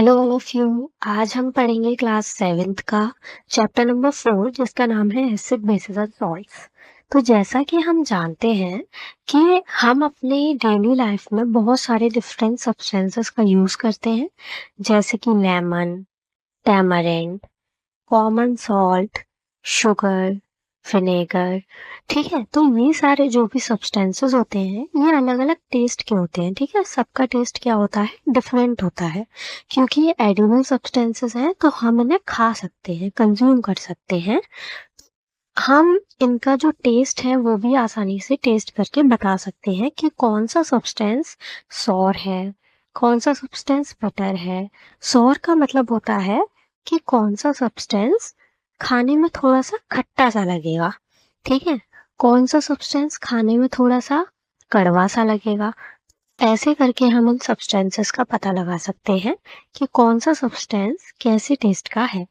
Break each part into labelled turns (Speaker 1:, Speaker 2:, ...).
Speaker 1: Hello all of you. आज हम पढ़ेंगे क्लास सेवेंथ का चैप्टर नंबर 4 जिसका नाम है एसिड बेसिस एंड सॉल्ट्स। तो जैसा कि हम जानते हैं कि हम अपने डेली लाइफ में बहुत सारे डिफरेंट सब्सटेंसेस का यूज करते हैं, जैसे कि lemon, tamarind, common salt, sugar, vinegar. ठीक है, तो ये सारे जो भी सब्सटेंसेस होते हैं ये अलग अलग टेस्ट के होते हैं। ठीक है, सबका टेस्ट क्या होता है, डिफरेंट होता है। क्योंकि ये एडिबल सब्सटेंसेस हैं तो हम इन्हें खा सकते हैं, कंज्यूम कर सकते हैं। हम इनका जो टेस्ट है वो भी आसानी से टेस्ट करके बता सकते हैं कि कौन सा सब्सटेंस सॉर है, कौन सा सब्सटेंस बटर है। सॉर का मतलब होता है कि कौन सा सब्सटेंस खाने में थोड़ा सा खट्टा सा लगेगा। ठीक है, कौन सा सब्सटेंस खाने में थोड़ा सा कड़वा सा लगेगा। ऐसे करके हम इन सब्सटेंसेस का पता लगा सकते हैं कि कौन सा सब्सटेंस कैसे टेस्ट का है।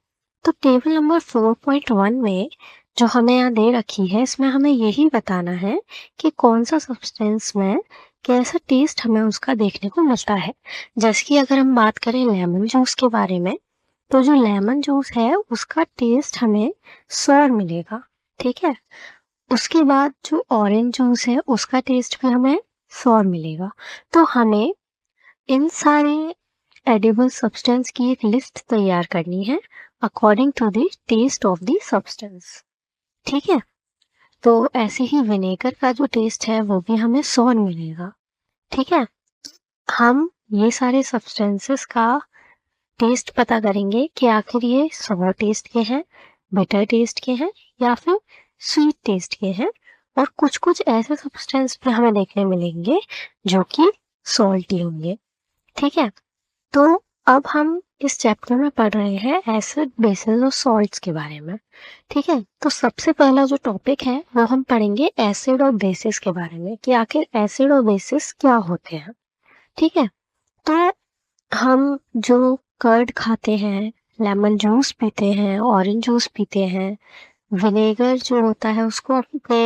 Speaker 1: तो टेबल नंबर 4.1 में जो हमें यहाँ दे रखी है इसमें हमें यही बताना है कि कौन सा सब्सटेंस में कैसा टेस्ट हमें उसका देखने को मिलता है। जैसे कि अगर हम बात करें लेमन जूस के बारे में, तो जो लेमन जूस है उसका टेस्ट हमें सॉर मिलेगा। ठीक है, उसके बाद जो ऑरेंज जूस है उसका टेस्ट भी हमें सॉर मिलेगा। तो हमें इन सारे एडिबल सब्सटेंस की एक लिस्ट तैयार करनी है according to the test of the substance. ठीक है, तो ऐसे ही विनेगर का जो टेस्ट है वो भी हमें सॉर मिलेगा। ठीक है, हम ये सारे सब्सटेंसेस का टेस्ट पता करेंगे कि आखिर ये सॉर टेस्ट के हैं, बिटर टेस्ट के हैं या फिर स्वीट टेस्ट के हैं। और कुछ कुछ ऐसे सब्सटेंस भी हमें देखने मिलेंगे जो कि सॉल्टी होंगे। ठीक है, तो अब हम इस चैप्टर में पढ़ रहे हैं एसिड बेसिस और सॉल्ट्स के बारे में। ठीक है, तो सबसे पहला जो टॉपिक है वो हम पढ़ेंगे एसिड और बेसिस के बारे में कि आखिर एसिड और बेसिस क्या होते हैं। ठीक है, तो हम जो कर्ड खाते हैं, लेमन जूस पीते हैं, ऑरेंज जूस पीते हैं, विनेगर जो होता है उसको अपने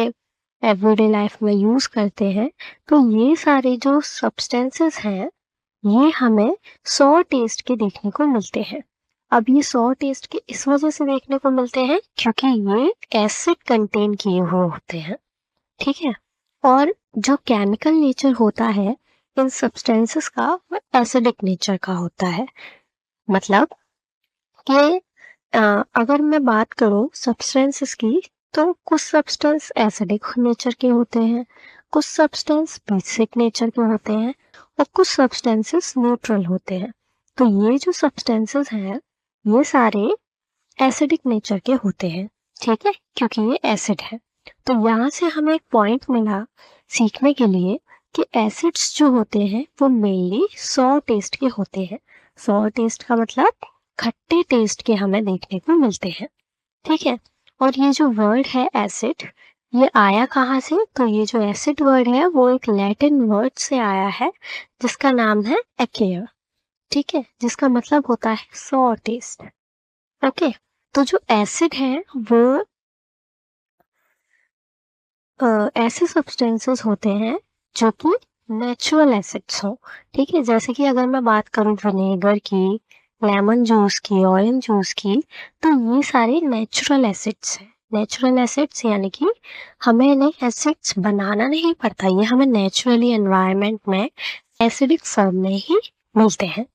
Speaker 1: एवरीडे लाइफ में यूज करते हैं, तो ये सारे जो सब्सटेंसेस हैं ये हमें सॉर टेस्ट के देखने को मिलते हैं। अब ये सॉर टेस्ट के इस वजह से देखने को मिलते हैं क्योंकि ये एसिड कंटेन किए हुए होते हैं। ठीक है, और जो केमिकल नेचर होता है इन सब्सटेंसेस का वो एसिडिक नेचर का होता है। मतलब कि अगर मैं बात करूं सब्सटेंसेस की, तो कुछ सब्सटेंस एसिडिक नेचर के होते हैं, कुछ सब्सटेंस बेसिक नेचर के होते हैं और कुछ सब्सटेंसेस न्यूट्रल होते हैं। तो ये जो सब्सटेंसेस हैं ये सारे एसिडिक नेचर के होते हैं। ठीक है, क्योंकि ये एसिड है। तो यहाँ से हमें एक पॉइंट मिला सीखने के लिए कि एसिड्स जो होते हैं वो मेनली सॉर टेस्ट के होते हैं। सॉर टेस्ट का मतलब खट्टे टेस्ट के हमें देखने को मिलते हैं। ठीक है, और ये जो वर्ड है एसिड ये आया कहाँ से, तो ये जो एसिड वर्ड है वो एक लैटिन वर्ड से आया है जिसका नाम है एक्लेयर। ठीक है, जिसका मतलब होता है सॉर टेस्ट। ओके, तो जो एसिड है वो ऐसे सब्सटेंसेस होते हैं जो कि नेचुरल एसिड्स हो। ठीक है, जैसे कि अगर मैं बात करूं विनेगर की, लेमन जूस की, ऑरेंज जूस की, तो ये सारे नेचुरल एसिड्स हैं। नेचुरल एसिड्स यानी कि हमें इन्हें एसिड्स बनाना नहीं पड़ता, ये हमें नेचुरली एनवायरनमेंट में एसिडिक फॉर्म में ही मिलते हैं।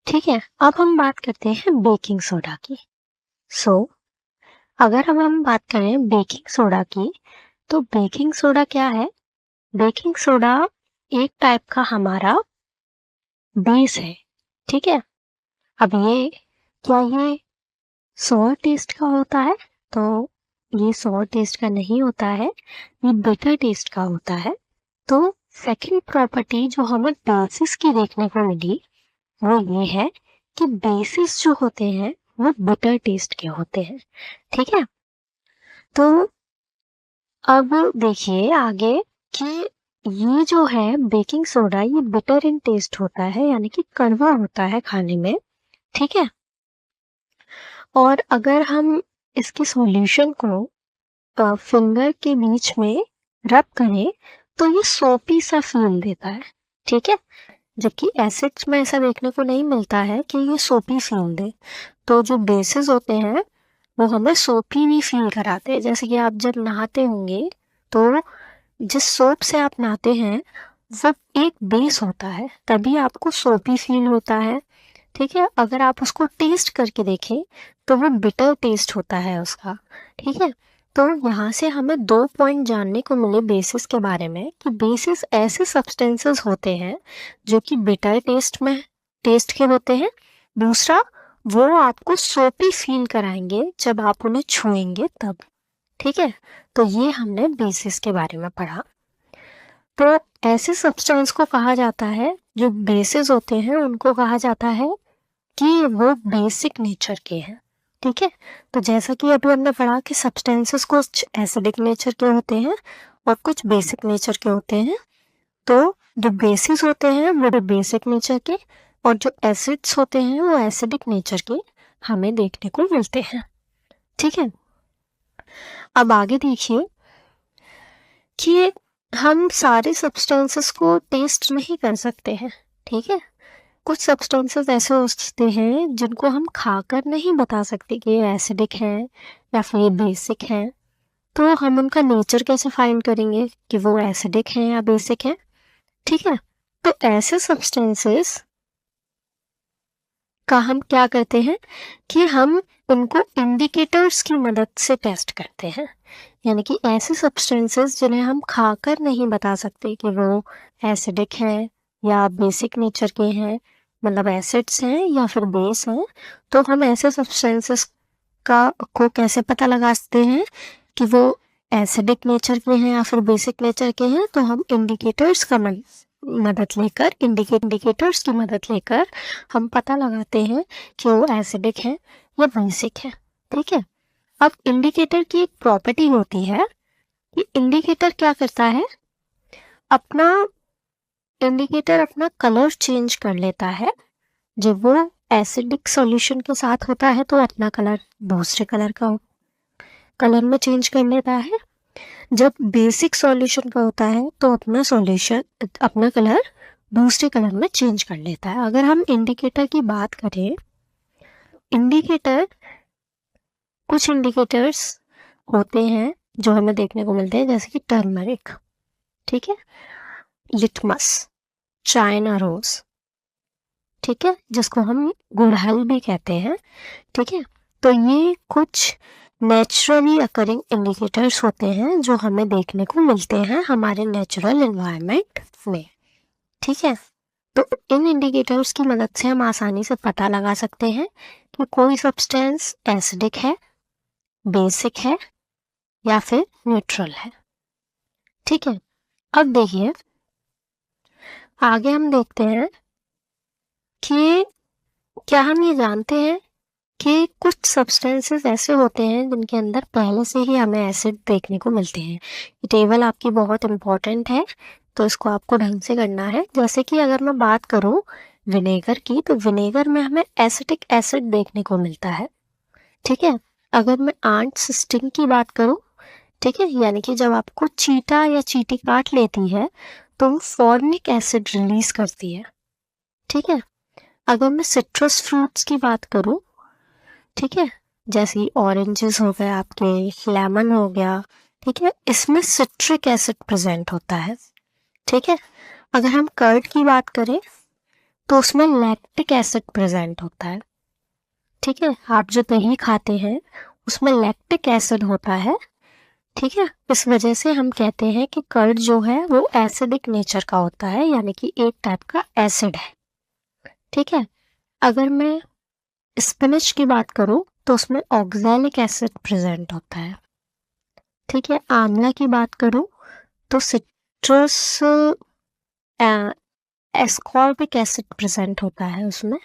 Speaker 1: ठीक है, अब हम बात करते हैं बेकिंग सोडा की। अगर हम बात करें बेकिंग सोडा की, तो बेकिंग सोडा क्या है, बेकिंग सोडा एक टाइप का हमारा बेस है। ठीक है, अब ये क्या ये सॉर टेस्ट का होता है, तो ये सॉर टेस्ट का नहीं होता है, ये बिटर टेस्ट का होता है। तो सेकंड प्रॉपर्टी जो हमें बेसिस की देखने को मिली वो ये है कि बेसिस जो होते हैं वो बिटर टेस्ट के होते हैं। ठीक है, तो अब देखिए आगे कि ये जो है बेकिंग सोडा ये बिटर इन टेस्ट होता है, यानी कि कड़वा होता है खाने में। ठीक है, और अगर हम इसके सॉल्यूशन को फिंगर के बीच में रब करें तो ये सोपी सा फील देता है। ठीक है, जबकि एसिड्स में ऐसा देखने को नहीं मिलता है कि ये सोपी फील दे। तो जो बेसिस होते हैं वो हमें सोपी भी फील कराते हैं। जैसे कि आप जब नहाते होंगे तो जिस सोप से आप नहाते हैं वो एक बेस होता है, तभी आपको सोपी फील होता है। ठीक है, अगर आप उसको टेस्ट करके देखें तो वो बिटर टेस्ट होता है उसका। ठीक है, तो यहाँ से हमें 2 पॉइंट जानने को मिले बेसिस के बारे में कि बेसिस ऐसे सब्सटेंसेस होते हैं जो कि बिटर टेस्ट के होते हैं। दूसरा, वो आपको सोपी फील कराएंगे जब आप उन्हें छुएंगे तब। ठीक है, तो ये हमने बेसिस के बारे में पढ़ा। तो ऐसे सब्सटेंस को कहा जाता है, जो बेसिस होते हैं उनको कहा जाता है कि वो बेसिक नेचर के हैं। ठीक है, तो जैसा कि अभी हमने पढ़ा कि सब्सटेंसेस कुछ एसिडिक नेचर के होते हैं और कुछ बेसिक नेचर के होते हैं। तो जो बेसिस होते हैं वो बेसिक नेचर के और जो एसिड्स होते हैं वो एसिडिक नेचर के हमें देखने को मिलते हैं। ठीक है, अब आगे देखिए कि हम सारे सब्सटेंसेस को टेस्ट नहीं कर सकते हैं। ठीक है, कुछ सब्सटेंसेस ऐसे होते हैं जिनको हम खाकर नहीं बता सकते कि ये एसिडिक है या फिर ये बेसिक है। तो हम उनका नेचर कैसे फाइंड करेंगे कि वो एसिडिक है या बेसिक है? ठीक है, तो ऐसे सब्सटेंसेस का हम क्या करते हैं कि हम उनको इंडिकेटर्स की मदद से टेस्ट करते हैं। यानी कि ऐसे सब्सटेंसेस जिन्हें हम खाकर नहीं बता सकते कि वो एसिडिक है या बेसिक नेचर के हैं, मतलब एसिड्स हैं या फिर बेस हैं, तो हम ऐसे सब्सटेंसेस को कैसे पता लगा सकते हैं कि वो एसिडिक नेचर के हैं या फिर बेसिक नेचर के हैं? तो हम इंडिकेटर्स की मदद लेकर हम पता लगाते हैं कि वो एसिडिक है या बेसिक है। ठीक है, अब इंडिकेटर की एक प्रॉपर्टी होती है कि इंडिकेटर क्या करता है, इंडिकेटर अपना कलर चेंज कर लेता है। जब वो एसिडिक सॉल्यूशन के साथ होता है तो अपना कलर दूसरे कलर में चेंज कर लेता है। जब बेसिक सॉल्यूशन का होता है तो अपना कलर दूसरे कलर में चेंज कर लेता है। अगर हम इंडिकेटर की बात करें, कुछ इंडिकेटर्स होते हैं जो हमें देखने को मिलते हैं, जैसे कि टर्मरिक, ठीक है, लिटमस, चाइना रोज, ठीक है, जिसको हम गुड़हल भी कहते हैं। ठीक है, तो ये कुछ नेचुरली अकरिंग इंडिकेटर्स होते हैं जो हमें देखने को मिलते हैं हमारे नेचुरल एनवायरनमेंट में। ठीक है, तो इन इंडिकेटर्स की मदद से हम आसानी से पता लगा सकते हैं कि कोई सब्सटेंस एसिडिक है, बेसिक है या फिर न्यूट्रल है। ठीक है, अब देखिए आगे हम देखते हैं कि क्या हम ये जानते हैं कि कुछ सब्सटेंसेस ऐसे होते हैं जिनके अंदर पहले से ही हमें एसिड देखने को मिलते हैं। ये टेबल आपकी बहुत इम्पोर्टेंट है, तो इसको आपको ढंग से करना है। जैसे कि अगर मैं बात करूं विनेगर की, तो विनेगर में हमें एसिटिक एसिड देखने को मिलता है। ठीक है, अगर मैं आंट्स स्टिंग की बात करूं, ठीक है, यानी कि जब आपको चींटा या चींटी काट लेती है तो वो फॉर्मिक एसिड रिलीज करती है। ठीक है, अगर मैं सिट्रस फ्रूट्स की बात करूं, ठीक है, जैसे ऑरेंजेस हो गए आपके, लेमन हो गया, ठीक है, इसमें सिट्रिक एसिड प्रेजेंट होता है। ठीक है, अगर हम कर्ड की बात करें तो उसमें लैक्टिक एसिड प्रेजेंट होता है। ठीक है, आप जो दही खाते हैं उसमें लैक्टिक एसिड होता है। ठीक है, इस वजह से हम कहते हैं कि कर्ड जो है वो एसिडिक नेचर का होता है, यानी कि एक टाइप का एसिड है। ठीक है, अगर मैं स्पिनच की बात करूं तो उसमें ऑक्सैलिक एसिड प्रेजेंट होता है। ठीक है, आंवला की बात करूं तो सिट्रस एस्कॉर्बिक एसिड प्रेजेंट होता है उसमें।